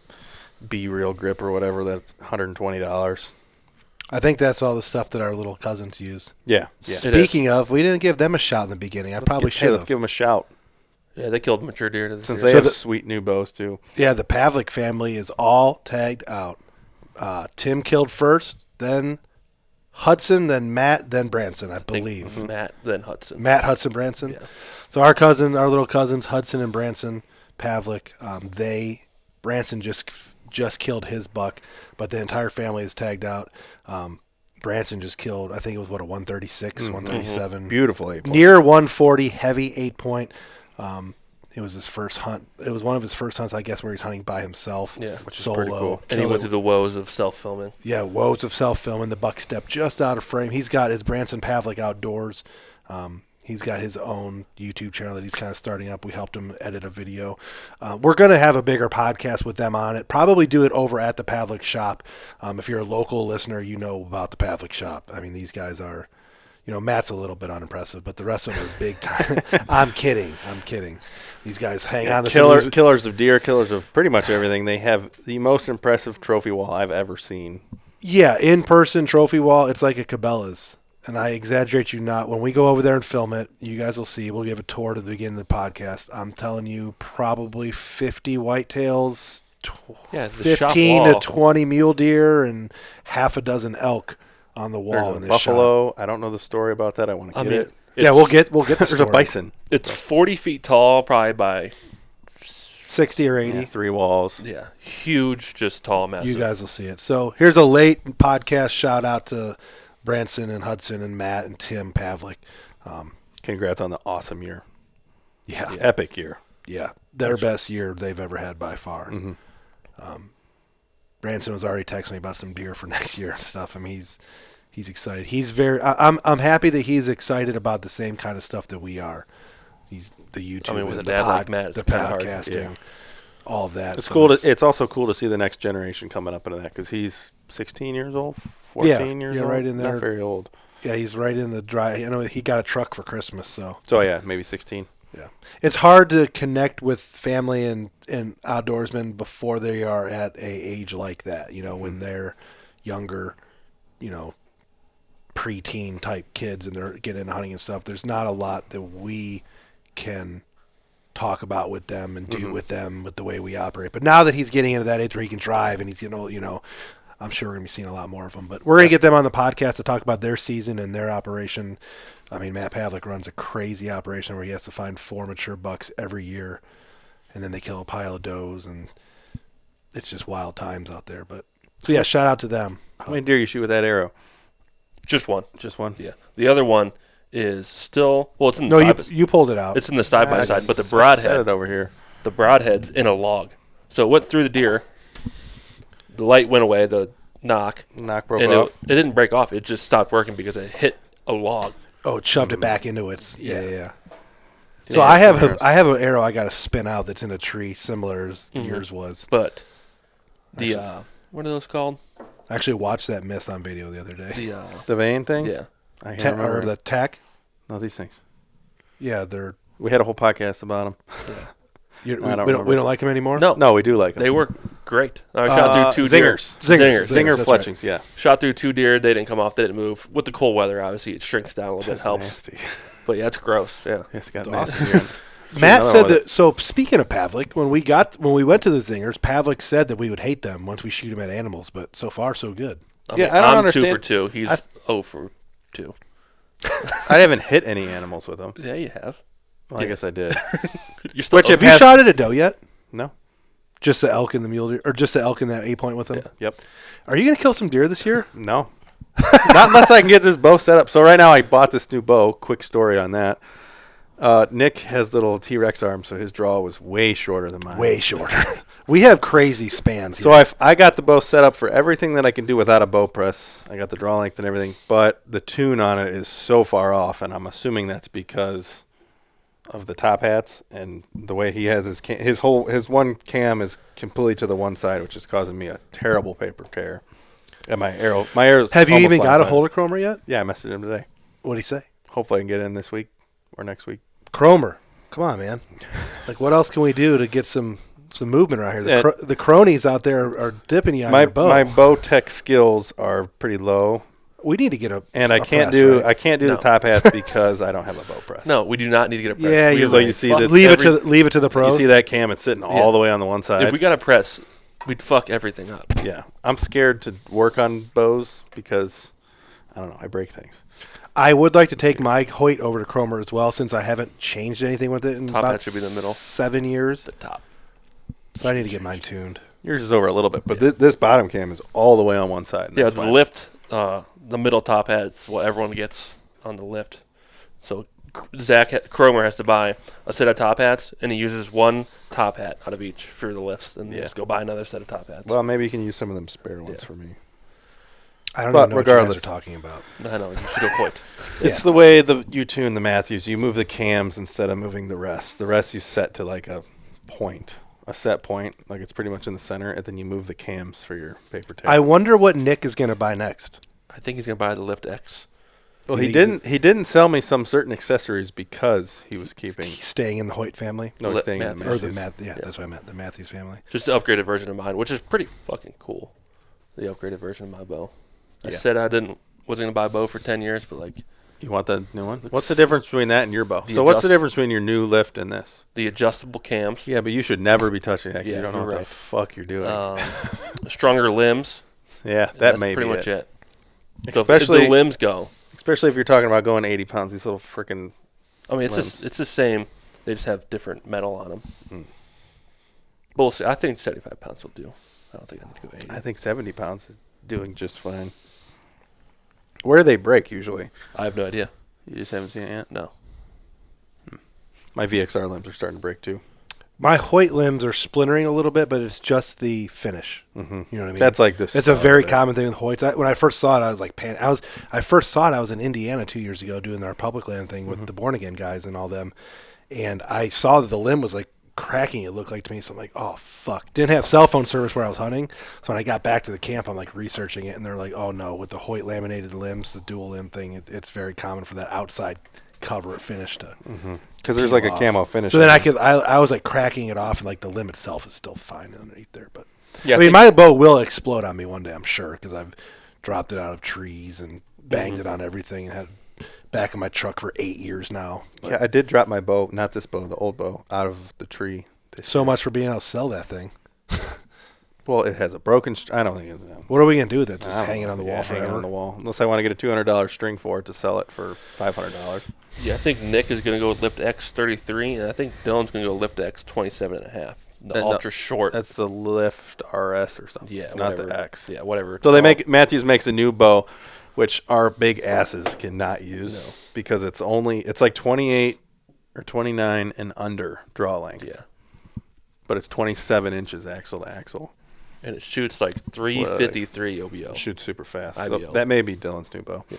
B-Real grip or whatever, that's $120. I think that's all the stuff that our little cousins use. Yeah. Speaking of, we didn't give them a shot in the beginning. I probably Hey, should let's have. give them a shout Yeah, they killed mature deer to this since year. they So have the- sweet new bows too. Yeah, the Pavick family is all tagged out. Tim killed first, then Hudson, then Matt, then Branson, I believe. Matt, then Hudson. Matt, Hudson, Branson. Yeah. So our little cousins, Hudson and Branson, Pavick, Branson just killed his buck, but the entire family is tagged out. Branson just killed, I think it was, a 136, 137. Beautiful 8-point. Near 140, heavy 8-point. It was his first hunt. It was one of his first hunts, I guess, where he's hunting by himself. Yeah. Which is solo. pretty cool. And he Killed went it. through the woes of self-filming. Yeah, woes of self-filming. The buck stepped just out of frame. He's got his Branson Pavick Outdoors. He's got his own YouTube channel that he's kind of starting up. We helped him edit a video. We're going to have a bigger podcast with them on it. Probably do it over at the Pavick shop. If you're a local listener, you know about the Pavick shop. I mean, these guys are, Matt's a little bit unimpressive, but the rest of them are big time. I'm kidding. These guys hang on to killers of deer, killers of pretty much everything. They have the most impressive trophy wall I've ever seen. Yeah, in-person trophy wall, it's like a Cabela's. And I exaggerate you not. When we go over there and film it, you guys will see. We'll give a tour to the beginning of the podcast. I'm telling you, probably 50 whitetails, 15 to 20 mule deer, and half a dozen elk on the wall. There's in a this buffalo. shot. I don't know the story about that. I want to get it. Yeah, we'll get the There's story. a bison. It's 40 feet tall, probably by 60 or 80. Yeah, 3 walls. Yeah, huge, just tall, massive. You guys will see it. So here's a late podcast shout out to Branson and Hudson and Matt and Tim Pavick. Congrats on the awesome year. Yeah. The epic year. Yeah. Their best year they've ever had by far. Mm-hmm. Branson was already texting me about some deer for next year and stuff. I mean, he's excited. He's I'm happy that he's excited about the same kind of stuff that we are. He's the YouTube, I mean, with and a dad like Matt, it's the kinda hard. podcasting, Yeah. all of that. It's So cool. It's also cool to see the next generation coming up into that because he's 16 years old, 14 years old. right in there. Not very old. Yeah, he's right in the dry. He got a truck for Christmas, so. So, yeah, maybe 16. Yeah, it's hard to connect with family and outdoorsmen before they are at a age like that. When they're younger, preteen type kids and they're getting into hunting and stuff. There's not a lot that we can talk about with them and do with them with the way we operate. But now that he's getting into that age where he can drive and he's getting old, I'm sure we're gonna be seeing a lot more of them. But we're gonna get them on the podcast to talk about their season and their operation. I mean, Matt Pavick runs a crazy operation where he has to find 4 mature bucks every year, and then they kill a pile of does, and it's just wild times out there. But so yeah, shout out to them. How many deer you shoot with that arrow? Just one. Just one? Yeah. The other one is still, it's in the No, side. you pulled it out. It's in the side by side, but the Set broadhead, it over here. the broadhead's in a log. So it went through the deer. The light went away, the knock. Knock broke And off. it didn't break off. It just stopped working because it hit a log. Oh, it shoved it back into it. Yeah. So Yeah, I have it's I have an arrow I got to spin out that's in a tree, similar as yours was. But the what are those called? I actually watched that miss on video the other day. The vein things? Yeah. I can't remember. Or the tack. No, these things. Yeah, they're. We had a whole podcast about them. We don't don't remember. like them anymore. No, we do like them. They work great. I shot through 2 deer. Zingers. Zinger That's fletchings, yeah. Shot through 2 deer. They didn't come off. They didn't move. With the cold weather, obviously, it shrinks down a little bit. Helps. Nasty. But yeah, it's gross. Yeah. It's got awesome. nasty. Matt another said one with that. So speaking of Pavick, when we went to the Zingers, Pavick said that we would hate them once we shoot them at animals. But so far, so good. I Yeah, mean, I don't I'm understand. 2 for 2. He's 0 for 2. I haven't hit any animals with them. Yeah, you have. Well, I guess I did. You're still. Which Have you shot at a doe yet? No. Just the elk and the mule deer, or just the elk and that 8-point with them? Yeah. Yep. Are you going to kill some deer this year? No. Not unless I can get this bow set up. So right now I bought this new bow. Quick story on that. Nick has little T-Rex arms, so his draw was way shorter than mine. Way shorter. We have crazy spans. So I got the bow set up for everything that I can do without a bow press. I got the draw length and everything, but the tune on it is so far off, and I'm assuming that's because of the top hats and the way he has his one cam is completely to the one side, which is causing me a terrible paper tear. And my arrow. Have you almost even got a lopsided. hold of Cromer yet? Yeah, I messaged him today. What'd he say? Hopefully I can get in this week or next week. Cromer, come on, man. Like, what else can we do to get some movement around here? Yeah. The cronies out there are dipping you on your bow. My bow tech skills are pretty low, we need to get a and I a can't press, do right? I can't do No. the top hats because I don't have a bow press. No, we do not need to get a press. Yeah, We you're So right. you see this leave it to the pros. You see that cam? It's sitting all the way on the one side. If we got a press, we'd fuck everything up. Yeah, I'm scared to work on bows because I don't know. I break things. I would like to take my Hoyt over to Cromer as well, since I haven't changed anything with it in Top about hat should be in the middle. 7 years. The top. So I need to get mine tuned. Yours is over a little bit, but this bottom cam is all the way on one side. and Yeah, that's the fine. lift, the middle top hat's what everyone gets on the lift. So Zach Cromer has to buy a set of top hats, and he uses one top hat out of each for the lifts, and just go buy another set of top hats. Well, maybe you can use some of them spare ones for me. I don't But even know what you regardless. guys are talking about. I know, you should go point. It's the way you tune the Matthews. You move the cams instead of moving the rest. The rest you set to like a point, a set point, like it's pretty much in the center, and then you move the cams for your paper tape. I wonder what Nick is going to buy next. I think he's gonna buy the Lift X. Well, he didn't sell me some certain accessories because he was keeping. He's staying in the Hoyt family. No, he's staying in the Or Matthews. yeah, that's what I meant. The Matthews family. Just the upgraded version of mine, which is pretty fucking cool. The upgraded version of my bow. I said I wasn't gonna buy a bow for 10 years, but like. You want the new one? What's the difference between that and your bow? So what's the difference between your new lift and this? The adjustable cams. Yeah, but you should never be touching that. 'Cause Yeah, you don't know you're what the right. fuck you're doing. Stronger limbs. Yeah, and that may pretty be much it. So Especially if the limbs go. Especially if you're talking about going 80 pounds. These little freaking. I mean, it's the same. They just have different metal on them. But we'll see. I think 75 pounds will do. I don't think I need to go 80. I think 70 pounds is doing just fine. Where do they break usually? I have no idea. You just haven't seen it yet? No. My VXR limbs are starting to break too. My Hoyt limbs are splintering a little bit, but it's just the finish. Mm-hmm. You know what I mean? That's like this. It's a very common thing with Hoyts. When I first saw it, I was like, I first saw it. I was in Indiana 2 years ago doing our public land thing with the Born Again guys and all them, and I saw that the limb was like cracking. It looked like to me, so I'm like, oh fuck. Didn't have cell phone service where I was hunting, so when I got back to the camp, I'm like researching it, and they're like, oh no, with the Hoyt laminated limbs, the dual limb thing, it's very common for that outside cover finish to. Because there's like a camo finish. So then I was like cracking it off, and like the limb itself is still fine underneath there. But Yeah, I mean, my bow will explode on me one day, I'm sure, because I've dropped it out of trees and banged it on everything and had it back in my truck for 8 years now. Yeah, I did drop my bow, not this bow, the old bow, out of the tree. So much for being able to sell that thing. Well, it has a broken. I don't think it's. What are we gonna do with it? I Just don't hang it know. on the Yeah, wall hang it forever? on the wall. Unless I want to get a $200 string for it to sell it for $500. Yeah, I think Nick is going to go with Lift X 33, and I think Dylan's going to go Lift X 27.5. The And ultra short. That's the Lift RS or something. Yeah, it's not the whatever. X. Yeah, whatever. it's So they called. Matthews makes a new bow, which our big asses cannot use because it's like 28 or 29 and under draw length. Yeah. But it's 27 inches axle to axle. And it shoots like 353 OBO. It shoots super fast. So IBO. that may be Dylan's new bow. Yeah.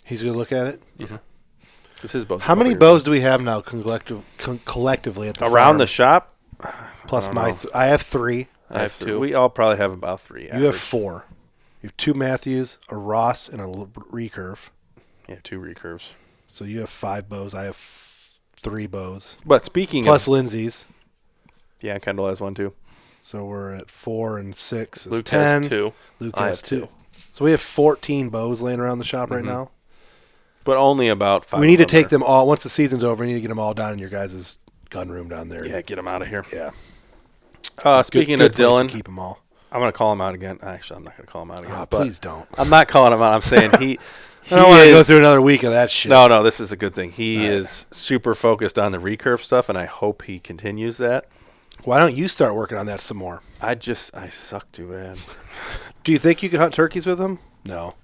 He's gonna look at it. Yeah. Because his bow's How many bows do we have now collectively at the around farm? the shop? Plus I don't my, know. I have 3. I have 2. We all probably have about 3. You have 4. You have 2 Matthews, a Ross, and a Recurve. Yeah, 2 recurves. So you have 5 bows. I have 3 bows. But speaking Plus of, Lindsay's. yeah, Kendall has 1 too. So we're at 4 and 6 is Luke 10. has 2. Luke I has have 2. 2. So we have 14 bows laying around the shop right now. But only about 5. We need to of take them them all. Once the season's over, we need to get them all down in your guys' gun room down there. Yeah, get them out of here. Yeah. Speaking Good of place Dylan, to keep them all. I'm going to call him out again. Actually, I'm not going to call him out again. Oh, but please don't. I'm not calling him out. I'm saying he I don't want to go through another week of that shit. No, this is a good thing. He is super focused on the recurve stuff, and I hope he continues that. Why don't you start working on that some more? I suck too bad. Do you think you could hunt turkeys with them? No.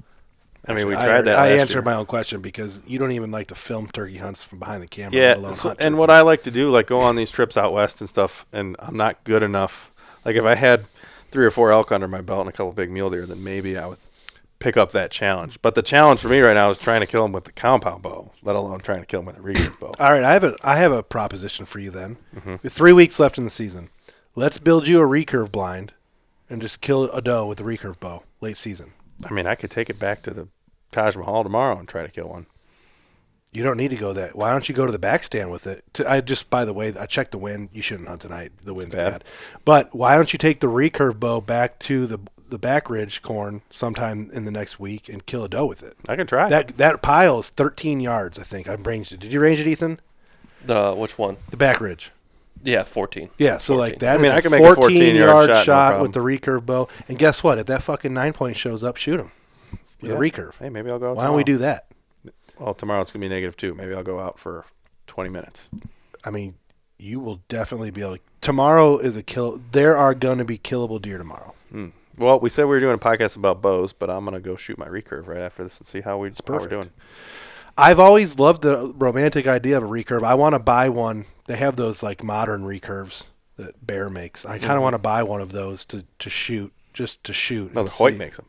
I mean, we Actually, tried that I last answered year. my own question because you don't even like to film turkey hunts from behind the camera. Yeah, let alone hunt and what turkeys. I like to do, like go on these trips out west and stuff, and I'm not good enough. Like if I had 3 or 4 elk under my belt and a couple big mule deer, then maybe I would pick up that challenge. But the challenge for me right now is trying to kill them with the compound bow, let alone trying to kill them with a recurve bow. All right, I have a proposition for you then. Mm-hmm. With 3 weeks left in the season, let's build you a recurve blind and just kill a doe with the recurve bow late season. I mean, I could take it back to the Taj Mahal tomorrow and try to kill one. You don't need to go that. Why don't you go to the back stand with it? By the way, I checked the wind. You shouldn't hunt tonight. The wind's bad. But why don't you take the recurve bow back to the back ridge corn sometime in the next week and kill a doe with it? I can try. That pile is 13 yards, I think. I ranged it. Did you range it, Ethan? Which one? The back ridge. Yeah, 14. Yeah, so 14. like that I mean, is I can a make a 14-yard 14-yard shot no with the recurve bow. And guess what? If that fucking 9-point shows up, shoot him with a recurve. Hey, maybe I'll go. Why don't we do that? Well, tomorrow it's going to be -2. Maybe I'll go out for 20 minutes. I mean, you will definitely be able to. Tomorrow is a kill. There are going to be killable deer tomorrow. Well, we said we were doing a podcast about bows, but I'm going to go shoot my recurve right after this and see how we're doing. I've always loved the romantic idea of a recurve. I want to buy one. They have those like modern recurves that Bear makes. I kind of want to buy one of those to shoot, just to shoot. No, and the Hoyt see. makes them.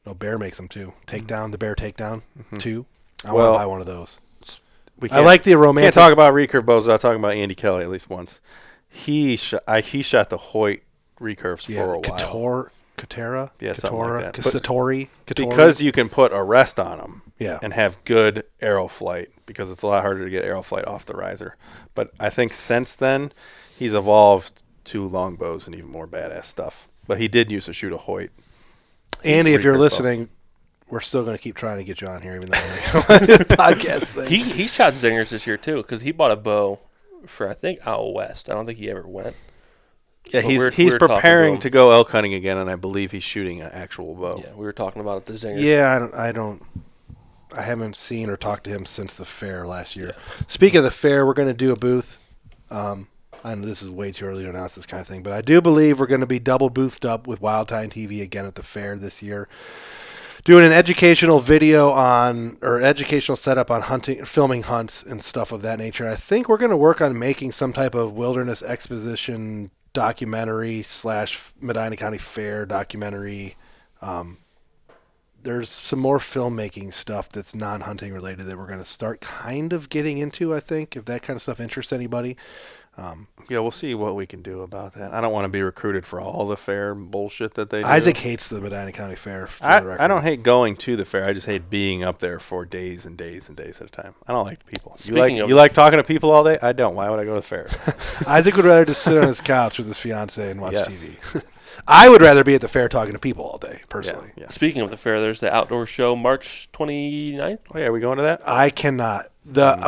No, Bear makes them too. The Bear takedown too. I want to buy one of those. We I like the romantic. Can't talk about recurve bows without talking about Andy Kelly at least once. He shot the Hoyt recurves for a while. Katera? Yeah, something like that. Satori? Because you can put a rest on them Yeah. and have good arrow flight, because it's a lot harder to get arrow flight off the riser. But I think since then, he's evolved to longbows and even more badass stuff. But he did used to shoot a Hoyt. Andy, if you're listening, we're still going to keep trying to get you on here, even though we're doing a podcast thing. He shot zingers this year too, because he bought a bow for, I think, out west. I don't think he ever went. Yeah, But he's we were preparing talking to go elk hunting again, and I believe he's shooting an actual bow. Yeah, we were talking about the zingers. Yeah, I haven't seen or talked to him since the fair last year. Yeah. Speaking of the fair, we're going to do a booth. I know this is way too early to announce this kind of thing, but I do believe we're going to be double boothed up with Wild Time TV again at the fair this year. Doing an educational video or educational setup on hunting, filming hunts and stuff of that nature. I think we're going to work on making some type of wilderness exposition documentary / Medina County Fair documentary. There's some more filmmaking stuff that's non-hunting related that we're going to start kind of getting into, I think, if that kind of stuff interests anybody. Yeah, we'll see what we can do about that. I don't want to be recruited for all the fair bullshit that they do. Isaac hates the Medina County Fair. I don't hate going to the fair. I just hate being up there for days and days and days at a time. I don't like people. You like talking to people all day? I don't. Why would I go to the fair? Isaac would rather just sit on his couch with his fiance and watch Yes. TV. I would rather be at the fair talking to people all day, personally. Yeah. Speaking of the fair, there's the outdoor show March 29th. Oh, yeah, are we going to that? I cannot.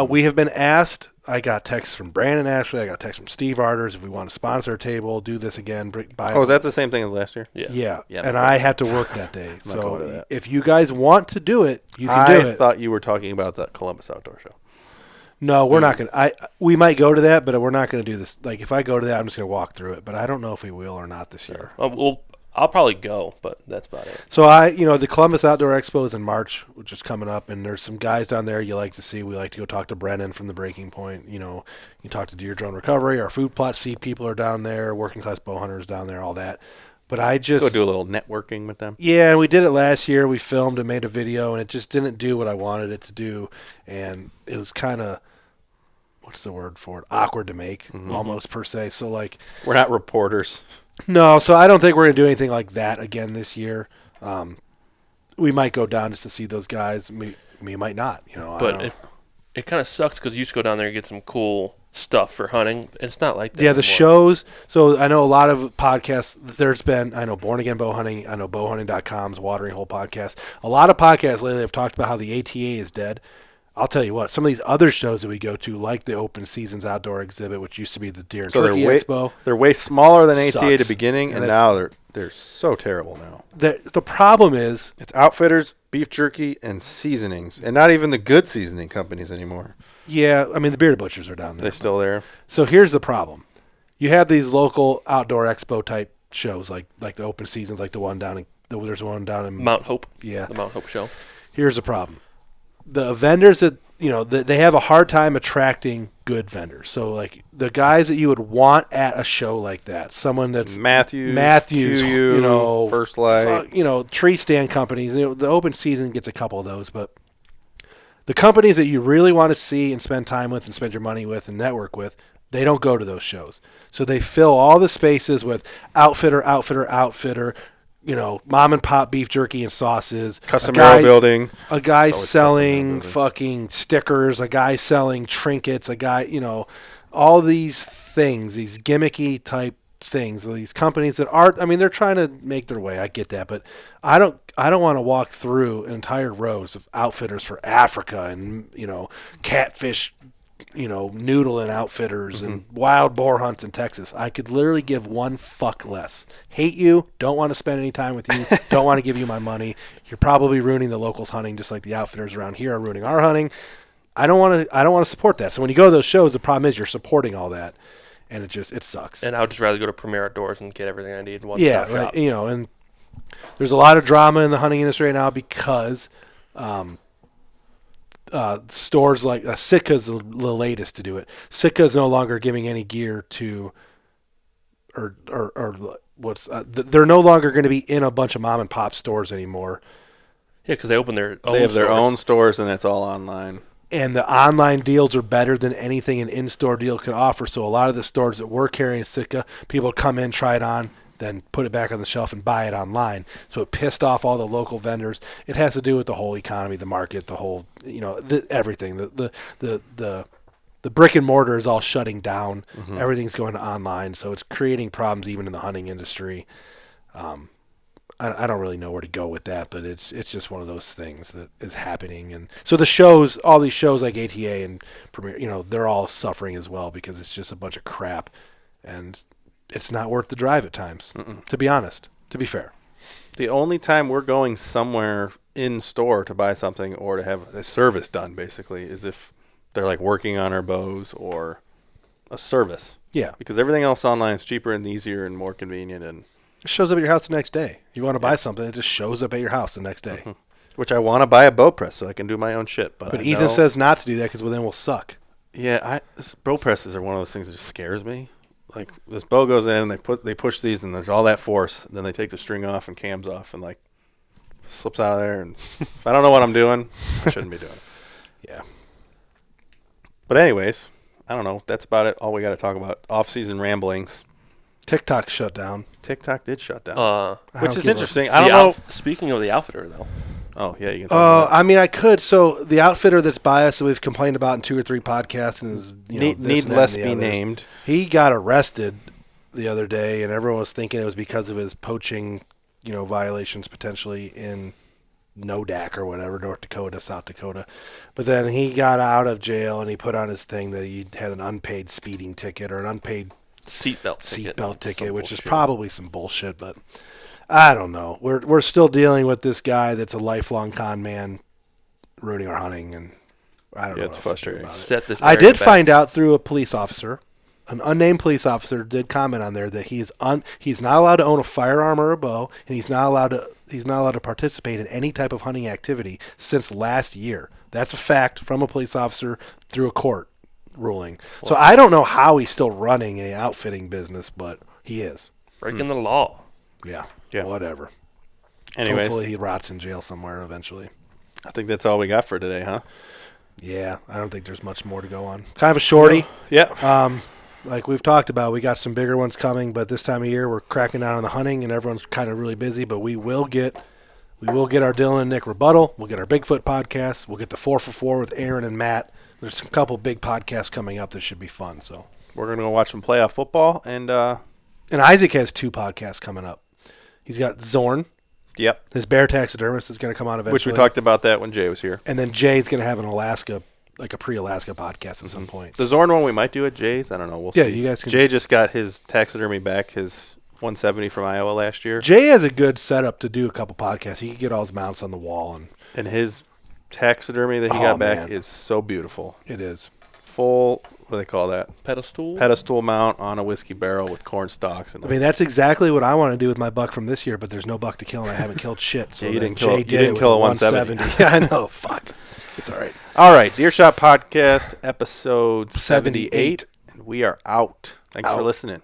We have been asked. I got texts from Brandon Ashley. I got texts from Steve Arders if we want to sponsor a table, do this again. Is that the same thing as last year? Yeah. Yeah, And no. I have to work that day. not going to So that. if you guys want to do it, you can do it. I thought you were talking about the Columbus Outdoor Show. No, we're not going to. We might go to that, but we're not going to do this. Like, if I go to that, I'm just going to walk through it. But I don't know if we will or not this year. I'll probably go, but that's about it. So the Columbus Outdoor Expo is in March, which is coming up, and there's some guys down there you like to see. We like to go talk to Brennan from the Breaking Point. You talk to Deer Drone Recovery. Our food plot seed people are down there. Working class bow hunters down there. All that. But I just Go do a little networking with them. Yeah, we did it last year. We filmed and made a video, and it just didn't do what I wanted it to do, and it was kind of, what's the word for it? Awkward to make, almost per se. So We're not reporters. No, so I don't think we're going to do anything like that again this year. We might go down just to see those guys. We might not, But it kind of sucks because you used to go down there and get some cool stuff for hunting. It's not like that. Yeah, the anymore. shows. So I know a lot of podcasts. I know Born Again Bow Hunting. I know bowhunting.com's Watering Hole podcast. A lot of podcasts lately have talked about how the ATA is dead. I'll tell you what, some of these other shows that we go to, like the Open Seasons Outdoor Exhibit, which used to be the Deer and Turkey Expo. They're way smaller than ATA at Sucks. the beginning, and And now they're so terrible now. The problem is, It's outfitters, beef jerky, and seasonings, and not even the good seasoning companies anymore. yeah, I mean, the Bearded Butchers are down there. They're still there. So here's the problem. You have these local outdoor expo type shows, like the Open Seasons, like the one down in, there's one down in Mount Hope. Yeah. The Mount Hope show. Here's the problem. The vendors that, they have a hard time attracting good vendors. So, like, the guys that you would want at a show like that, someone that's Matthews, QU, First Light. tree stand companies. The Open Season gets a couple of those, but the companies that you really want to see and spend time with and spend your money with and network with, they don't go to those shows. So they fill all the spaces with outfitter, mom and pop beef jerky and sauces. Custom arrow building. A guy always selling custom fucking stickers. A guy selling trinkets. A guy, all these things, these gimmicky type things. These companies that they're trying to make their way. I get that, but I don't want to walk through entire rows of outfitters for Africa and catfish. Noodle and outfitters and wild boar hunts in Texas. I could literally give one fuck less. Hate you. Don't want to spend any time with you. Don't want to give you my money. You're probably ruining the locals hunting just like the outfitters around here are ruining our hunting. I don't want to support that. So when you go to those shows, the problem is you're supporting all that, and it sucks. And I would just rather go to Premier Outdoors and get everything I need in one Yeah, stop shop. and there's a lot of drama in the hunting industry right now because stores like Sitka's the latest to do it. Sitka's no longer giving any gear to, they're no longer going to be in a bunch of mom and pop stores anymore. Yeah, because they open their own They have their stores. own stores, and it's all online. And the online deals are better than anything an in-store deal could offer. So a lot of the stores that were carrying Sitka, people would come in, try it on, then put it back on the shelf and buy it online. So it pissed off all the local vendors. It has to do with the whole economy, the market, the whole, everything. The brick and mortar is all shutting down. Everything's going online. So it's creating problems even in the hunting industry. I don't really know where to go with that, but it's just one of those things that is happening. And so the shows, all these shows like ATA and Premiere, they're all suffering as well because it's just a bunch of crap, and it's not worth the drive at times, to be honest, to be fair. The only time we're going somewhere in store to buy something or to have a service done, basically, is if they're like working on our bows or a service. Yeah. Because everything else online is cheaper and easier and more convenient, and It shows up at your house the next day. You want to buy something, it just shows up at your house the next day. which I want to buy a bow press so I can do my own shit. But I Ethan know- says not to do that because then we'll suck. Yeah, bow presses are one of those things that just scares me. Like this bow goes in, they push these, and there's all that force. Then they take the string off and cams off, and like slips out of there. And if I don't know what I'm doing, I shouldn't be doing it. Yeah. But anyways, I don't know. That's about it. All we got to talk about. Off-season ramblings. TikTok shut down. TikTok did shut down, don't which is give a- interesting. I don't know. Speaking of the outfitter, though. Oh yeah, you can. Talk about that. I mean, I could. So the outfitter that's biased that we've complained about in 2 or 3 podcasts and is Need this and that less and the be others. named. He got arrested the other day, and everyone was thinking it was because of his poaching, violations potentially in Nodak or whatever, North Dakota, South Dakota. But then he got out of jail and he put on his thing that he had an unpaid speeding ticket or an unpaid Seatbelt ticket, Some which is bullshit. probably some bullshit, but I don't know. We're still dealing with this guy that's a lifelong con man ruining our hunting, and I don't know. It's what else to do frustrating. about it. Set this. I area did back. find out through a police officer, an unnamed police officer did comment on there that he's not allowed to own a firearm or a bow, and he's not allowed to participate in any type of hunting activity since last year. That's a fact from a police officer through a court ruling. So I don't know how he's still running a outfitting business, but he is. breaking the law. Yeah. Yeah. Whatever. Anyways, Hopefully he rots in jail somewhere eventually. I think that's all we got for today, huh? Yeah, I don't think there's much more to go on. Kind of a shorty. Yeah. Like we've talked about, we got some bigger ones coming, but this time of year we're cracking down on the hunting and everyone's kind of really busy, but we will get our Dylan and Nick rebuttal. We'll get our Bigfoot podcast. We'll get the 4 for 4 with Aaron and Matt. There's a couple big podcasts coming up that should be fun. So We're going to go watch some playoff football, and Isaac has 2 podcasts coming up. He's got Zorn, yep, his bear taxidermist is going to come on eventually. which we talked about that when Jay was here. And then Jay's going to have an Alaska, like a pre-Alaska podcast at some point. The Zorn one we might do at Jay's. I don't know. We'll Yeah, see. you guys can- Jay just got his taxidermy back, his 170 from Iowa last year, Jay has a good setup to do a couple podcasts. He can get all his mounts on the wall, and and his taxidermy that he Oh, got back man. is so beautiful. it is. Full, what do they call that? Pedestal. Pedestal mount on a whiskey barrel with corn stalks. And I mean, that's exactly what I want to do with my buck from this year, but there's no buck to kill, and I haven't killed shit. So Yeah, you then didn't kill- Jay you did didn't it kill a with 170. Yeah, I know. Fuck. It's all right. all right, Deer Shot Podcast, episode 78. 78. And we are out. Thanks for Out. listening.